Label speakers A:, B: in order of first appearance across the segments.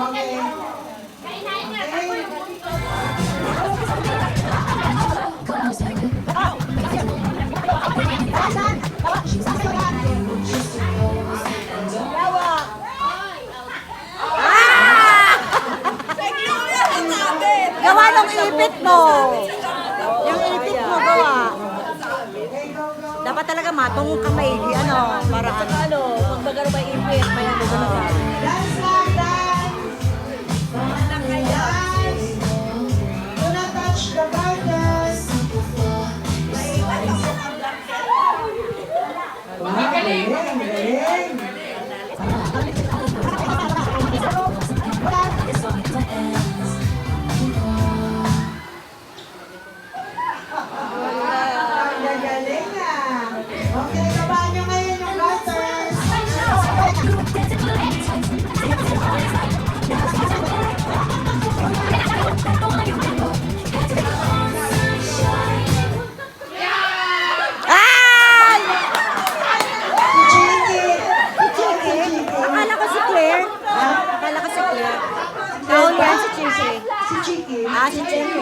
A: Okay.
B: Gawa ng ipit mo. Yung ipit mo, gawa. Dapat talaga matong kamay, ano, para ano, pag magano ba ipit, may ano na sa.
A: Dance lang, dance. Dance. Do not touch the borders. Wow, galing, galing. Ang gagaling ah. Okay, gabahan nyo ngayon yung butters.
B: Ay!
A: Si Chiki.
B: Akala ko si Claire. Akala ko si Claire. Doon yan si Chichi.
A: Si Chiki.
B: Ah, si Chichi.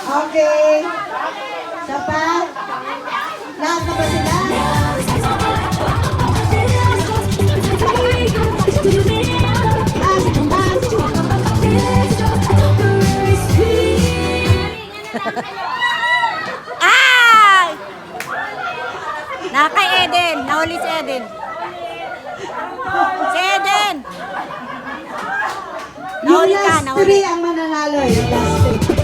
A: Okay. Isa pa. Lahat na ba sila?
B: Ay! Nakay Eden. Nahuli si Eden. Si Eden!
A: Yung
B: Nahuli ka,
A: last
B: nahuli.
A: three ang mananalo. Yung last three.